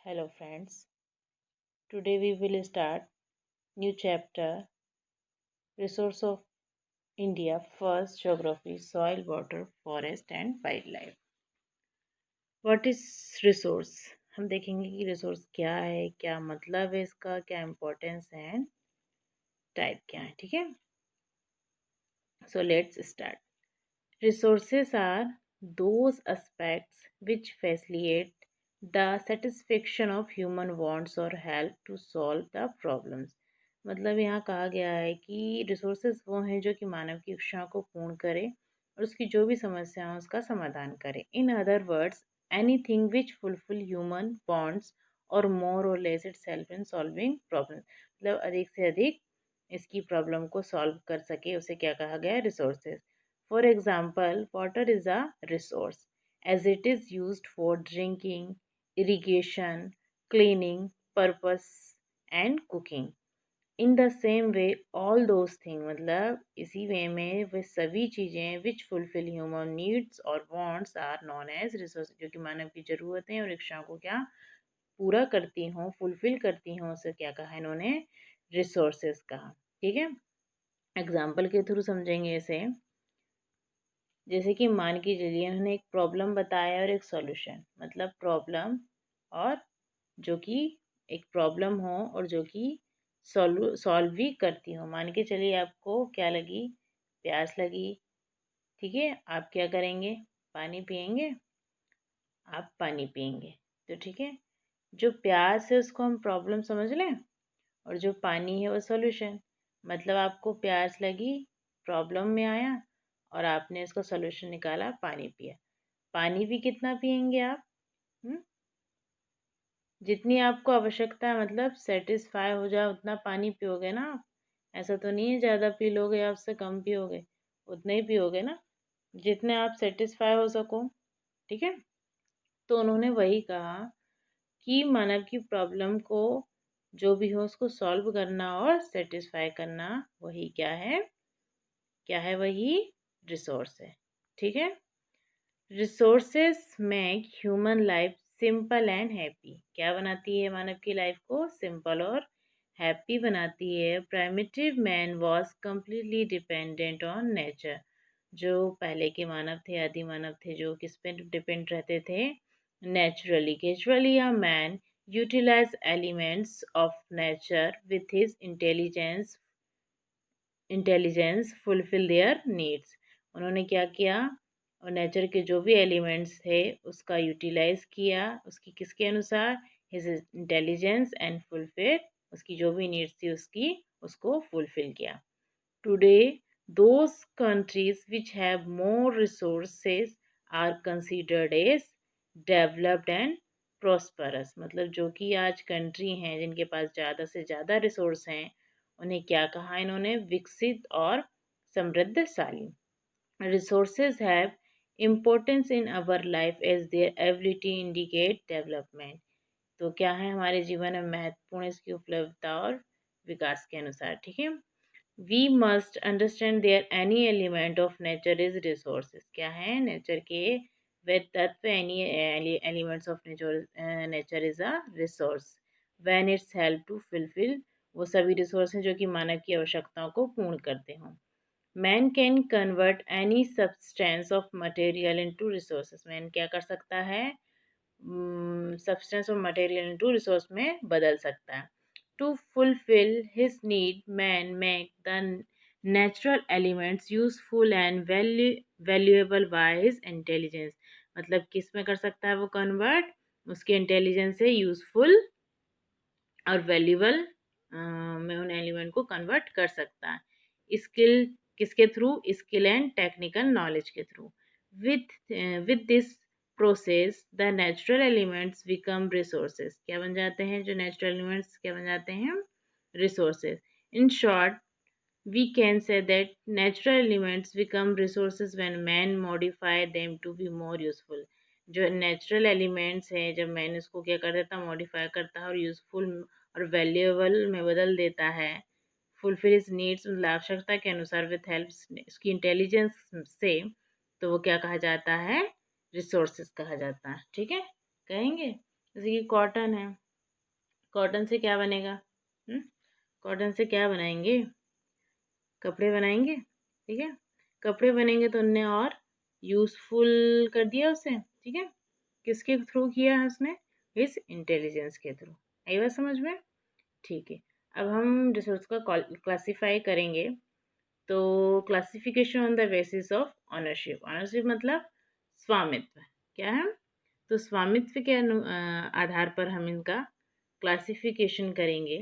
Hello friends. Today we will start new chapter Resource of India first geography soil water forest and wildlife. What is resource? हम देखेंगे कि resource क्या है, क्या मतलब है इसका, क्या इम्पोर्टेंस है एंड टाइप क्या है. ठीक है. So let's start. Resources are those aspects which facilitate the satisfaction of human wants or help to solve the problems. मतलब यहाँ कहा गया है कि रिसोर्सेज वो हैं जो कि मानव की इच्छाओं को पूर्ण करे और उसकी जो भी समस्या है उसका समाधान करे. In other words anything which fulfil human wants और मोर और less it's help in solving problem. मतलब अधिक से अधिक इसकी प्रॉब्लम को सॉल्व कर सके उसे क्या कहा गया है? Resources. For example, water is a resource as it is used for drinking, irrigation, cleaning purpose and cooking. In the same way, all those things मतलब इसी वे में वे सभी चीज़ें which fulfill human needs और wants are known as resources जो कि मानव की ज़रूरतें और इच्छाओं को क्या पूरा करती हों फुलफिल करती हों उसे क्या कहा इन्होंने रिसोर्सेज कहा. ठीक है. एग्जाम्पल के थ्रू समझेंगे इसे. जैसे कि मान के चलिए उन्होंने एक प्रॉब्लम बताया और एक सॉल्यूशन. मतलब प्रॉब्लम और जो कि एक प्रॉब्लम हो और जो कि सॉल्व भी करती हो. मान के चलिए आपको क्या लगी? प्यास लगी. ठीक है. आप क्या करेंगे? पानी पियेंगे. आप पानी पियेंगे. तो ठीक है. जो प्यास है उसको हम प्रॉब्लम समझ लें और जो पानी है वो सॉल्यूशन. मतलब आपको प्यास लगी, प्रॉब्लम में आया और आपने इसका सॉल्यूशन निकाला, पानी पिया. पानी भी कितना पियेंगे आप? हुँ? जितनी आपको आवश्यकता है मतलब सैटिस्फाई हो जाए उतना पानी पियोगे ना आप. ऐसा तो नहीं है ज़्यादा पी लोगे या उससे कम पियोगे. उतना ही पियोगे ना जितने आप सैटिस्फाई हो सको. ठीक है. तो उन्होंने वही कहा कि मानव की प्रॉब्लम को जो भी हो उसको सॉल्व करना और सैटिस्फाई करना वही क्या है वही रिसोर्स है. ठीक है. Resources make human life simple and happy. क्या बनाती है मानव की लाइफ को सिंपल और हैप्पी बनाती है. Primitive man was completely dependent on nature. जो पहले के मानव थे आदि मानव थे जो किस पे डिपेंड रहते थे? Naturally. Casually a man utilize elements of nature with his intelligence fulfil their needs. उन्होंने क्या किया? और नेचर के जो भी एलिमेंट्स थे उसका यूटिलाइज किया उसकी किसके अनुसार? हिज इंटेलिजेंस एंड फुलफिल उसकी जो भी नीड्स थी उसकी उसको फुलफिल किया. Today those countries which have more resources are considered as developed and prosperous. मतलब जो कि आज कंट्री हैं जिनके पास ज़्यादा से ज़्यादा रिसोर्स हैं उन्हें क्या कहा इन्होंने? विकसित और समृद्धशाली. Resources have importance in our life as their ability indicate development. तो क्या है हमारे जीवन में महत्वपूर्ण इसकी उपलब्धता और विकास के अनुसार. ठीक है. We must understand their any element of nature is resources. क्या है? नेचर के वे तत्व any elements of nature is a resource when it's help to fulfil. वो सभी रिसोर्स हैं जो कि मानव की आवश्यकताओं को पूर्ण करते हों. Man can convert any substance of material into resources. Man क्या कर सकता है? Substance of material into resource में बदल सकता है. To fulfill his need, man make the natural elements useful and valuable by his intelligence. मतलब किस में कर सकता है वो कन्वर्ट? उसके इंटेलिजेंस से यूजफुल और वैल्यूबल में उन एलिमेंट को कन्वर्ट कर सकता है. स्किल किसके through? Skill and technical knowledge के through. With this process the natural elements become resources. क्या बन जाते हैं? जो नेचुरल एलिमेंट्स क्या बन जाते हैं? Resources. In short we can say that natural elements become resources when man modify them to be more useful. जो नेचुरल एलिमेंट्स हैं जब मैन उसको क्या कर देता है? मॉडिफाई करता है और यूजफुल और वैल्यूएबल में बदल देता है. फुलफिल इज नीड्स मतलब आवश्यकता के अनुसार विथ हेल्प उसकी इंटेलिजेंस से. तो वो क्या कहा जाता है? रिसोर्सेज कहा जाता है. ठीक है. कहेंगे जैसे कि कॉटन है, कॉटन से क्या बनेगा? कॉटन से क्या बनाएंगे? कपड़े बनाएंगे, ठीक है। कपड़े बनेंगे तो उनने और यूज़फुल कर दिया उसे, ठीक है। किसके थ्रू किया है उसने? इस इंटेलिजेंस के थ्रू। आई बात समझ में? ठीक है। अब हम रिसोर्स का क्लासीफाई करेंगे। तो classification on the basis of ownership. Ownership मतलब स्वामित्व। क्या है? तो स्वामित्व के आधार पर हम इनका क्लासिफिकेशन करेंगे।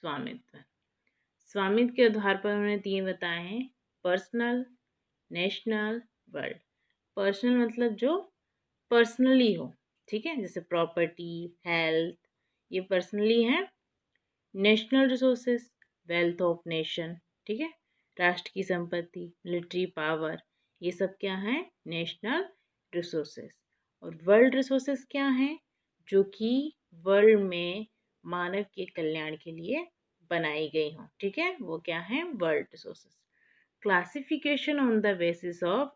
स्वामित्व, स्वामित्व के आधार पर हमने 3 बताए हैं: पर्सनल, नेशनल, वर्ल्ड। पर्सनल मतलब जो पर्सनली हो, ठीक है, जैसे प्रॉपर्टी, हेल्थ, ये पर्सनली है। National resources, wealth of nation, ठीक है, राष्ट्र की संपत्ति, मिलिट्री पावर, ये सब क्या है? National resources. और वर्ल्ड रिसोर्सेस क्या हैं? जो कि वर्ल्ड में मानव के कल्याण के लिए बनाई गई हों, ठीक है, वो क्या है? World resources. Classification on the basis of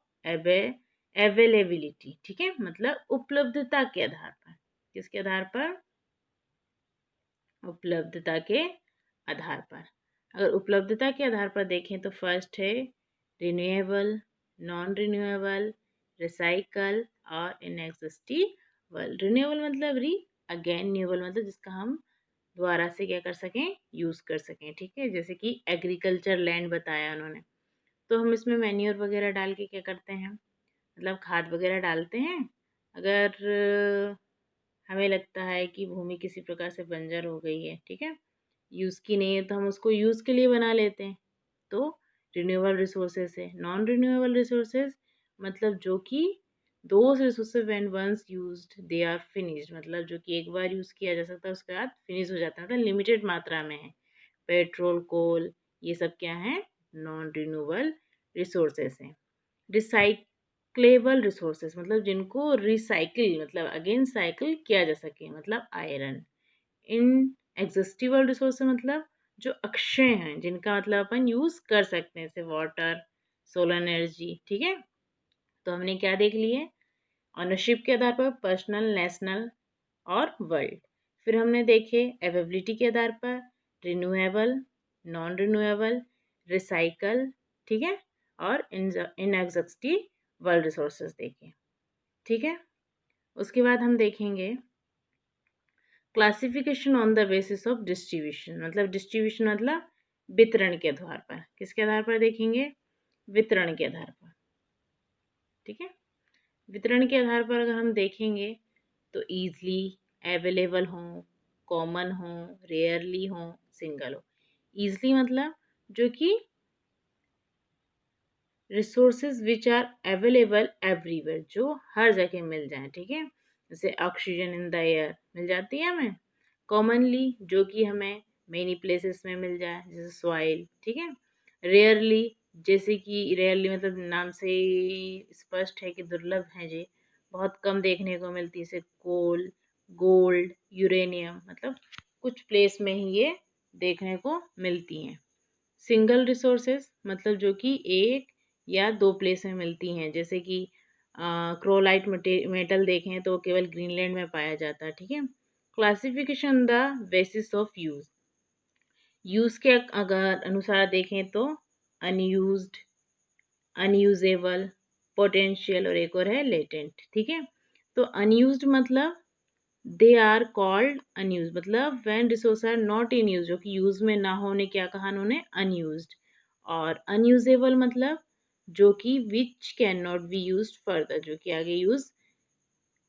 availability, ठीक है, मतलब उपलब्धता के आधार पर। किसके आधार पर? उपलब्धता के आधार पर। अगर उपलब्धता के आधार पर देखें तो फर्स्ट है रिन्यूएबल, नॉन रिन्यूएबल, रिसाइकल और इनएग्जिस्टिबल। रिन्यूएबल मतलब अगेन न्यूएबल मतलब जिसका हम दोबारा से क्या कर सकें? यूज़ कर सकें, ठीक है। जैसे कि एग्रीकल्चर लैंड बताया उन्होंने, तो हम इसमें मैन्योर वगैरह डाल के क्या करते हैं? मतलब खाद वगैरह डालते हैं। अगर हमें लगता है कि भूमि किसी प्रकार से बंजर हो गई है, ठीक है, यूज़ की नहीं है, तो हम उसको यूज़ के लिए बना लेते हैं। तो रिन्यूएबल रिसोर्सेज है। नॉन रिन्यूएबल रिसोर्सेज मतलब जो कि those resources when once used they are finished, मतलब जो कि एक बार यूज़ किया जा सकता है उसके बाद फिनिश हो जाता है, मतलब लिमिटेड मात्रा में है। पेट्रोल, कोल, ये सब क्या है? नॉन रिन्यूएबल रिसोर्सेज हैं। रिसाइक्लेबल रिसोर्सेज मतलब जिनको रिसाइकिल मतलब अगेन साइकिल किया जा सके, मतलब आयरन। इन एग्जिस्टिबल रिसोर्सेज मतलब जो अक्षय हैं, जिनका मतलब अपन यूज़ कर सकते हैं, जैसे वाटर, सोलर एनर्जी, ठीक है। तो हमने क्या देख लिए? ऑनरशिप के आधार पर पर्सनल, नेशनल और वर्ल्ड। फिर हमने देखे अवेबिलिटी के आधार पर रिन्यूएबल, नॉन रिन्यूएबल, रिसाइकल, ठीक है, और इनएग्जिस्टिबल रिसोर्सेज देखे, ठीक है। उसके बाद हम देखेंगे classification on the basis of distribution. मतलब डिस्ट्रीब्यूशन मतलब वितरण के आधार पर। किसके आधार पर देखेंगे? वितरण के आधार पर, ठीक है। वितरण के आधार पर अगर हम देखेंगे तो ईजली अवेलेबल हो, कॉमन हो, रेयरली हो, सिंगल हो। ईजली मतलब जो कि resources which are available everywhere, जो हर जगह मिल जाए, ठीक है। जैसे ऑक्सीजन इन द एयर मिल जाती है हमें। कॉमनली जो कि हमें मेनी प्लेसेस में मिल जाए, जैसे सॉइल, ठीक है। रेयरली जैसे कि रेयरली मतलब नाम से ही स्पष्ट है कि दुर्लभ है, ये बहुत कम देखने को मिलती है, जैसे कोल, गोल्ड, यूरेनियम, मतलब कुछ प्लेस में ही ये देखने को मिलती हैं। सिंगल रिसोर्सेज मतलब जो कि एक या दो प्लेस में मिलती हैं, जैसे कि क्रोलाइट मेटल देखें तो केवल ग्रीनलैंड में पाया जाता है, ठीक है। Classification the basis of use. Use के अगर अनुसार देखें तो अनयूज्ड, अनयूजेबल, पोटेंशियल और एक और है लेटेंट, ठीक है। तो अनयूज्ड मतलब दे आर कॉल्ड अनयूज, मतलब when resource are not in use, जो कि यूज में ना होने क्या कहा उन्होंने? अनयूज्ड। और अनयूजेबल मतलब जो कि which can not be use further, जो कि आगे यूज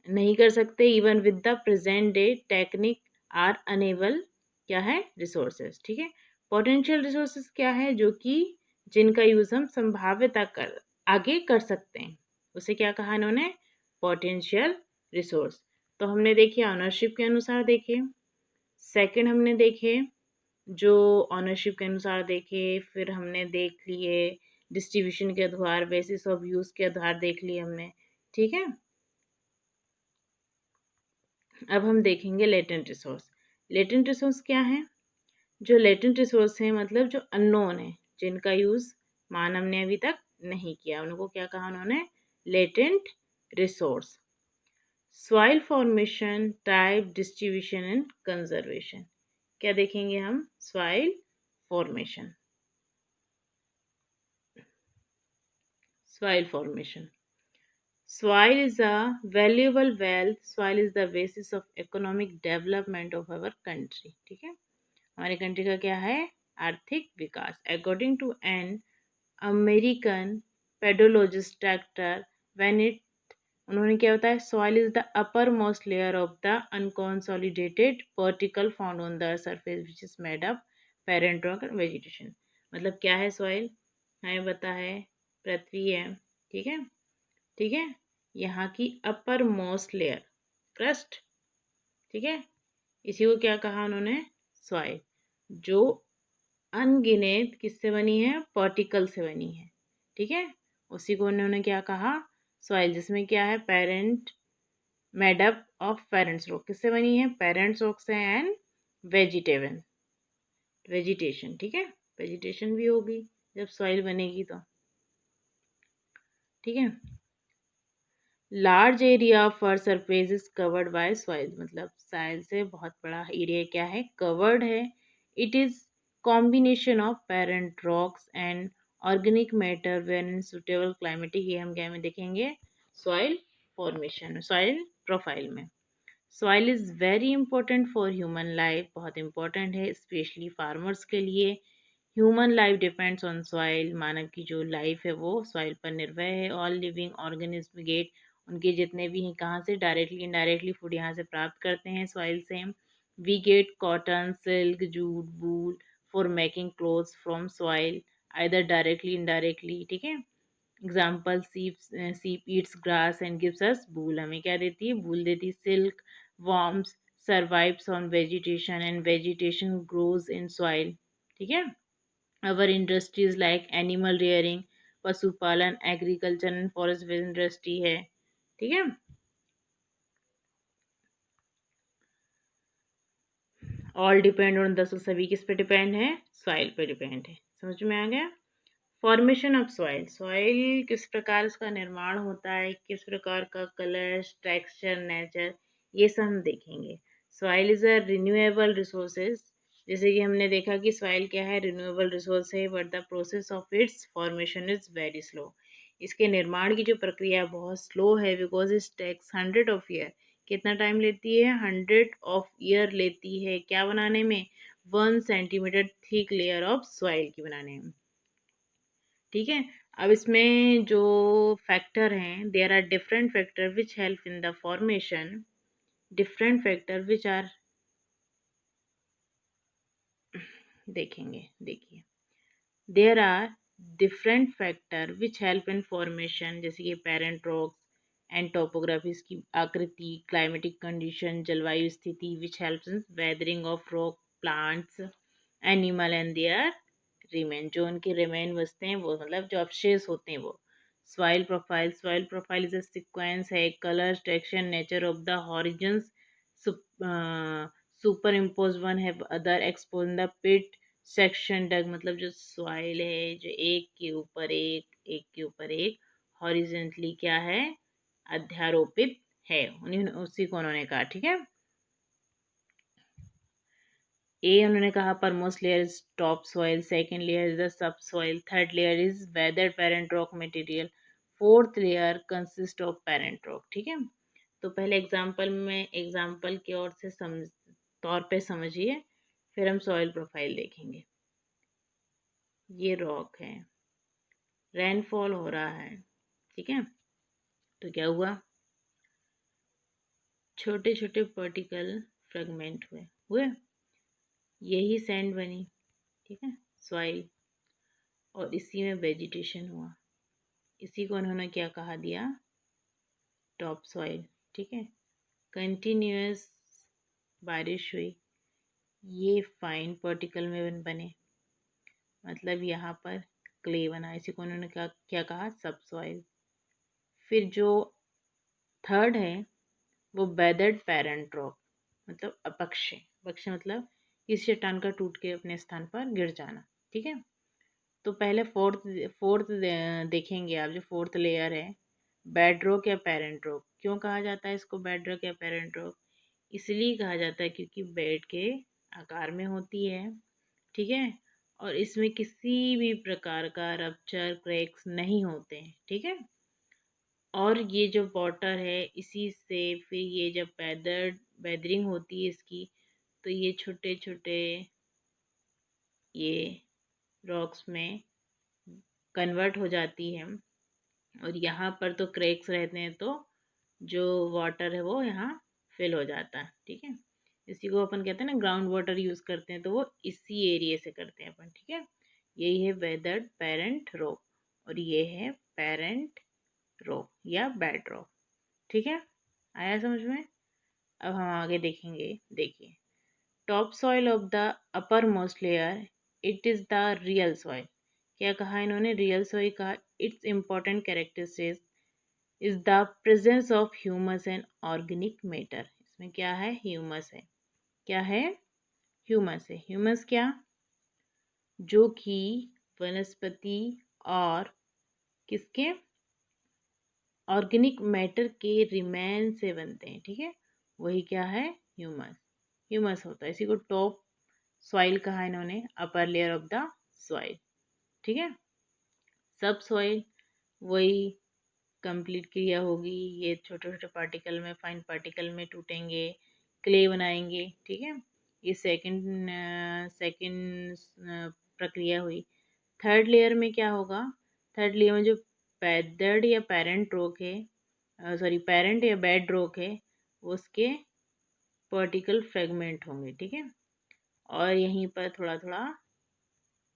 नहीं कर सकते, even with the present day technique are unable, क्या है? रिसोर्सेज, ठीक है। पोटेंशियल रिसोर्सेज क्या है? जो कि जिनका यूज हम संभाव्यता कर आगे कर सकते हैं, उसे क्या कहा इन्होंने? Potential resource. तो हमने देखे ऑनरशिप के अनुसार देखे। सेकंड हमने देखे जो ऑनरशिप के अनुसार देखे, फिर हमने देख लिए डिस्ट्रीब्यूशन के आधार, बेसिस ऑफ यूज के आधार देख लिए हमने, ठीक है। अब हम देखेंगे लेटेंट रिसोर्स। लेटेंट रिसोर्स क्या है? जो लेटेंट रिसोर्स है मतलब जो अननोन है, जिनका यूज मानव ने अभी तक नहीं किया, उनको क्या कहा उन्होंने? Latent resource. Soil formation, type, distribution and conservation. क्या देखेंगे हम? Soil formation. Soil formation. Soil is a valuable wealth. Soil is the basis of economic development of our country. ठीक है, हमारे कंट्री का क्या है? आर्थिक विकास। According to an American pedologist doctor, when it उन्होंने क्या बताया? Soil is the uppermost layer of the unconsolidated particle found on the surface which is made up parent rock and vegetation. मतलब क्या है soil? हमें पता है पृथ्वी है, ठीक है, ठीक है, यहाँ की अपर मोस्ट लेयर क्रस्ट, ठीक है, इसी को क्या कहा उन्होंने? सॉइल, जो अनगिनत किससे बनी है? पार्टिकल से बनी है, ठीक है, उसी को उन्होंने क्या कहा? सॉइल, जिसमें क्या है? Parent, made up of parents rock. किससे बनी है? पेरेंट्स रॉक से एंड वेजिटेबल, वेजिटेशन, ठीक है, वेजिटेशन भी होगी जब सॉइल बनेगी तो, ठीक है। Large area of earth surface is covered by soil, मतलब सॉइल से बहुत बड़ा एरिया क्या है? कवर्ड है। It is combination of parent rocks and organic matter when in suitable climatic. ये हम क्या में देखेंगे? सॉइल फॉर्मेशन, सॉइल प्रोफाइल में। Soil is very important for human life, बहुत इंपॉर्टेंट है स्पेशली फार्मर्स के लिए। Human life depends on soil, मानव की जो लाइफ है वो सॉइल पर निर्भर है। ऑल लिविंग ऑर्गेनिज्म गेट, उनके जितने भी हैं कहाँ से? डायरेक्टली इनडायरेक्टली फूड यहाँ से प्राप्त करते हैं, सॉइल से। We get cotton, silk, jute, wool for making clothes from soil, either directly indirectly, ठीक है। Example, sheep eats grass and gives us wool, हमें क्या देती है? वूल देती है। Silk worms survives on vegetation and vegetation grows in soil, ठीक है। our industries like animal rearing, पशुपालन, एग्रीकल्चर एंड फॉरेस्ट इंडस्ट्री है, ठीक है। ऑल डिपेंड ऑन, दस सभी किस पे डिपेंड है? सॉइल पे डिपेंड है। समझ में आ गया? फॉर्मेशन ऑफ सॉइल, सॉइल किस प्रकार इसका निर्माण होता है, किस प्रकार का कलर, टेक्सचर, नेचर, ये सब हम देखेंगे। Soil is a renewable resources, जैसे कि हमने देखा कि सॉइल क्या है? रिन्यूएबल रिसोर्स है, but the process of its formation is very slow. इसके निर्माण की जो प्रक्रिया बहुत स्लो है, because it takes 100 of year. कितना टाइम लेती है? 100 ऑफ ईयर लेती है क्या बनाने में? 1 centimetre thick layer of soil की बनाने में, ठीक है। अब इसमें जो फैक्टर हैं, there are different factor which help in the formation, different factor which are, देखेंगे, देखिए, there are different factor which help in formation, जैसे कि पेरेंट रॉक्स एंड टोपोग्राफी, इसकी आकृति, क्लाइमेटिक कंडीशन, जलवायु स्थिति, which help in weathering of rock, plants, animal and their remain, जो उनके रिमेन बचते हैं वो, मतलब जो अवशेष होते हैं वो। Soil profile, soil profile is a sequence है, colour, texture, nature of the horizons, superimpose one है other expose the pit section dug, मतलब जो सॉइल है जो एक के ऊपर एक के ऊपर एक हॉरिजेंटली क्या है? अध्यारोपित है, उन्हीं उसी को उन्होंने कहा, ठीक है। ए उन्होंने कहा पर most layer is top soil, second layer is the sub soil, third layer is whether parent rock material, fourth layer consist of parent rock, ठीक है। तो पहले एग्जाम्पल में, एग्जाम्पल की ओर से समझ, तौर पे समझिए, फिर हम सॉइल प्रोफाइल देखेंगे। ये रॉक है, रेनफॉल हो रहा है, ठीक है, तो क्या हुआ? छोटे छोटे पार्टिकल फ्रेगमेंट हुए हुए, यही सैंड बनी, ठीक है, सॉइल, और इसी में वेजिटेशन हुआ, इसी को उन्होंने क्या कहा दिया? टॉप सॉइल, ठीक है। कंटिन्यूस बारिश हुई, ये फाइन पार्टिकल में बने, मतलब यहाँ पर क्ले बना, इसी को उन्होंने क्या कहा? सब सॉइल। फिर जो थर्ड है वो बेदर्ड पेरेंट रॉक, मतलब अपक्षय, अपक्षय मतलब किसी चट्टान का टूट के अपने स्थान पर गिर जाना, ठीक है। तो पहले फोर्थ फोर्थ देखेंगे आप, जो फोर्थ लेयर है, बेड रॉक या पेरेंट रॉक, क्यों कहा जाता है इसको बेड रॉक या पेरेंट रॉक? इसलिए कहा जाता है क्योंकि बेड के आकार में होती है, ठीक है, और इसमें किसी भी प्रकार का रप्चर क्रैक्स नहीं होते हैं, ठीक है। और ये जो वाटर है इसी से फिर ये जब वेदरिंग होती है इसकी, तो ये छोटे छोटे ये रॉक्स में कन्वर्ट हो जाती है, और यहाँ पर तो क्रैक्स रहते हैं, तो जो वाटर है वो यहाँ फिल हो जाता है, ठीक है। इसी को अपन कहते हैं ना ग्राउंड वाटर यूज करते हैं, तो वो इसी एरिया से करते हैं अपन, ठीक है। यही है वेदर्ड पेरेंट रॉक, और ये है पेरेंट रॉक या बेड रॉक, ठीक है। आया समझ में? अब हम आगे देखेंगे। देखिए, top soil of the upper most layer, it is the real soil. क्या कहा इन्होंने? रियल सॉइल कहा। It's important characteristics is the presence of humus and organic matter. इसमें क्या है? ह्यूमस है। क्या है? ह्यूमस है। ह्यूमस क्या? जो कि वनस्पति और किसके? ऑर्गेनिक मैटर के रिमेन से बनते हैं, ठीक है। वही क्या है? ह्यूमस। ह्यूमस होता है, इसी को टॉप सॉइल कहा इन्होंने, upper layer of the soil, ठीक है। सब सॉइल वही कंप्लीट क्रिया होगी, ये छोटे छोटे पार्टिकल में, फाइन पार्टिकल में टूटेंगे, क्ले बनाएंगे, ठीक है। ये सेकंड प्रक्रिया हुई। थर्ड लेयर में क्या होगा? थर्ड लेयर में जो पैदर्ड या पेरेंट रोक है, सॉरी पेरेंट या बेड रोक है, उसके पर्टिकल फ्रेगमेंट होंगे, ठीक है। और यहीं पर थोड़ा थोड़ा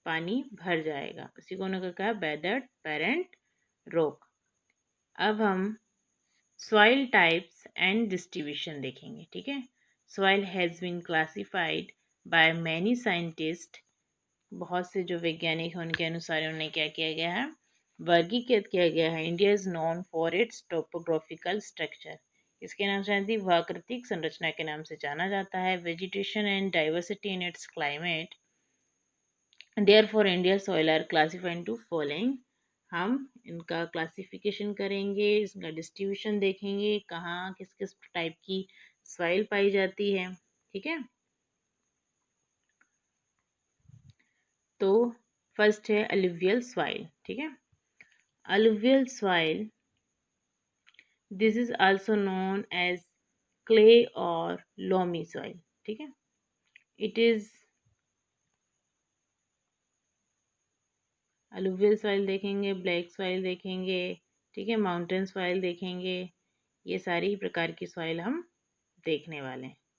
पानी भर जाएगा, उसी को उन्होंने कहा बेदर्ड पेरेंट रोक। अब हम सॉइल टाइप्स एंड डिस्ट्रीब्यूशन देखेंगे, ठीक है। Soil has been classified by many scientist. बहुत से जो वैज्ञानिक हैं उनके अनुसार उन्हें क्या किया गया है? वर्गीकृत किया गया है। India is known for its topographical structure. इसके नाम से जानती प्राकृतिक संरचना के नाम से जाना जाता है। Vegetation and diversity in its climate, therefore India soil are classified into following. हम इनका क्लासिफिकेशन करेंगे, इसका डिस्ट्रीब्यूशन देखेंगे, कहाँ किस किस टाइप की सॉइल पाई जाती है, ठीक है। तो फर्स्ट है अलुवियल सॉइल, ठीक है। Alluvial soil, this is also known as clay और लोमी सॉइल, ठीक है। इट इज अलुवियल सॉइल देखेंगे, ब्लैक सॉइल देखेंगे, ठीक है, माउंटेन सॉइल देखेंगे, ये सारी प्रकार की सॉइल हम देखने वाले हैं।